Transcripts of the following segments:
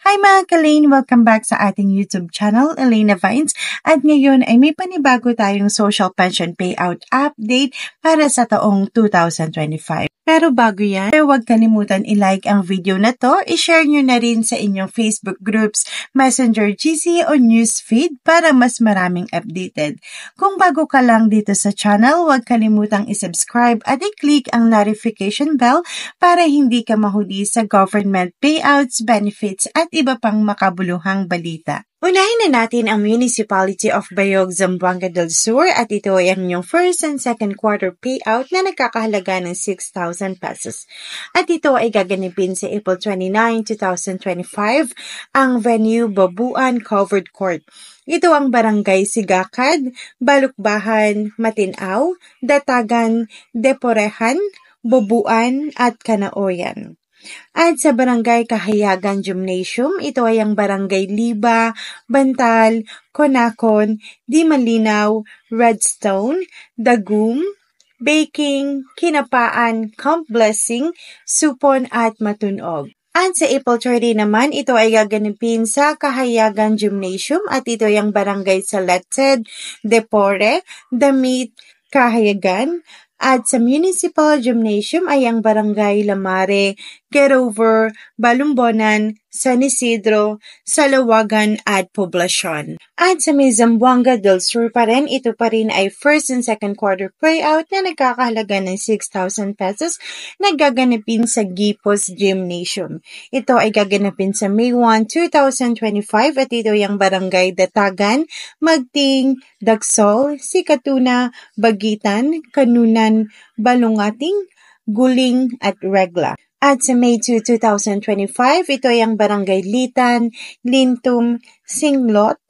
Hi mga ka-Lane! Welcome back sa ating YouTube channel, Elena Vines. At ngayon ay may panibago tayong social pension payout update para sa taong 2025. Pero bago yan, huwag kalimutan i-like ang video na to, i-share nyo na rin sa inyong Facebook groups, Messenger, GC o Newsfeed para mas maraming updated. Kung bago ka lang dito sa channel, huwag kalimutang i-subscribe at i-click ang notification bell para hindi ka mahuli sa government payouts, benefits at iba pang makabuluhang balita. Unahin na natin ang Municipality of Bayog, Zamboanga del Sur at ito ay ang inyong first and second quarter payout na nagkakahalaga ng 6,000 pesos. At ito ay gaganapin sa April 29, 2025 ang venue Babuan Covered Court. Ito ang Barangay Sigakad, Balukbahan, Matinaw, Datagan, Deporehan, Babuan at Kanaoyan. At sa Barangay Kahayagan Gymnasium, ito ay ang Barangay Liba, Bantal, Conacon, Di Malinaw, Redstone, Dagum, Baking, Kinapaan, Camp Blessing, Supon at Matunog. At sa April 30 naman, ito ay gaganapin sa Kahayagan Gymnasium at ito ay ang Barangay Salected, Depore, Damit, Kahayagan. At sa Municipal Gymnasium ay ang Barangay Lamare, Gerover, Balumbonan, San Isidro, Salawagan at Poblasyon. At sa may Zamboanga del Sur pa rin, ito pa rin ay first and second quarter payout na nagkakahalaga ng 6,000 pesos na gaganapin sa Gipos Gymnasium. Ito ay gaganapin sa May 1, 2025 at ito ay ang Barangay Datagan, Magting, Dagsol, Sikatuna, Bagitan, Kanunan, Balungating, Guling at Regla. At sa May 2, 2025, ito ay ang Barangay Litan, Lintum, Singlot,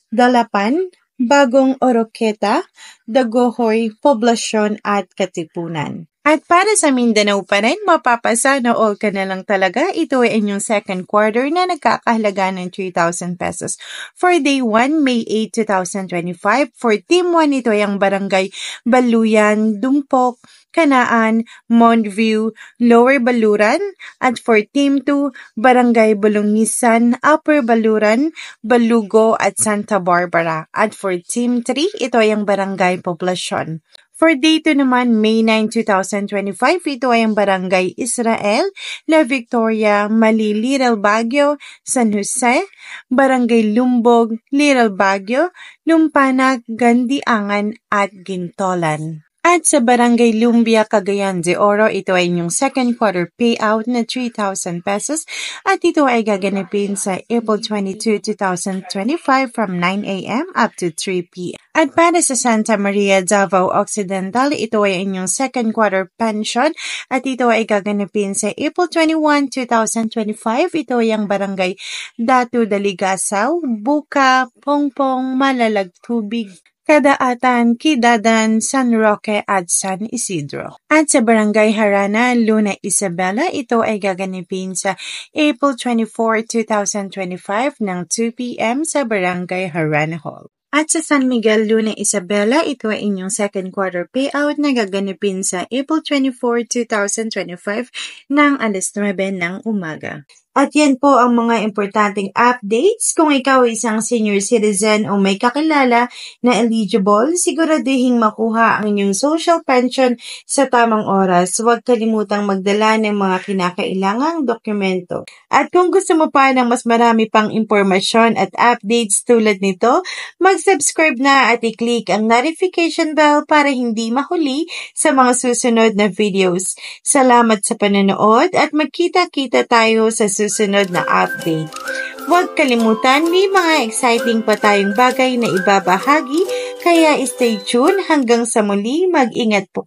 Dalapan, Bagong Oroqueta, Dagohoy, Poblasyon at Katipunan. At para sa Mindanao pa rin, mapapasana all ka na lang talaga. Ito ay inyong second quarter na nagkakahalaga ng 3,000 pesos. For day 1, May 8, 2025. For team 1, ito ay ang Barangay Baluyan, Dumpok, Kanaan, Montview, Lower Baluran. At for team 2, Barangay Bulungisan, Upper Baluran, Balugo at Santa Barbara. At for team 3, ito ay ang Barangay Poblasyon. For day 2 naman, May 9, 2025, ito ay ang Barangay Israel, La Victoria, Mali, Little Baguio, San Jose, Barangay Lumbog, Little Baguio, Lumpana, Gandiangan at Gintolan. At sa Barangay Lumbia, Cagayan de Oro, ito ay inyong second quarter payout na 3,000 pesos at ito ay gaganapin sa April 22, 2025 from 9 a.m. up to 3 p.m. At para sa Santa Maria, Davao Occidental, ito ay inyong second quarter pension at ito ay gaganapin sa April 21, 2025. Ito ay ang Barangay Datu Daligasaw, Buka, Pongpong, Malalagtubig, Kadaatan, Kidadan, San Roque at San Isidro. At sa Barangay Harana, Luna Isabela, ito ay gaganapin sa April 24, 2025 ng 2 p.m. sa Barangay Harana Hall. At sa San Miguel, Luna Isabela, ito ay inyong second quarter payout na gaganapin sa April 24, 2025 ng alas 9 ng umaga. At yan po ang mga importanteng updates. Kung ikaw ay isang senior citizen o may kakilala na eligible, siguraduhin makuha ang inyong social pension sa tamang oras. Huwag kalimutang magdala ng mga kinakailangang dokumento. At kung gusto mo pa ng mas marami pang impormasyon at updates tulad nito, mag-subscribe na at i-click ang notification bell para hindi mahuli sa mga susunod na videos. Salamat sa panonood at magkita-kita tayo sa susunod na update. Huwag kalimutan, may mga exciting pa tayong bagay na ibabahagi, kaya stay tuned hanggang sa muli, mag-ingat po.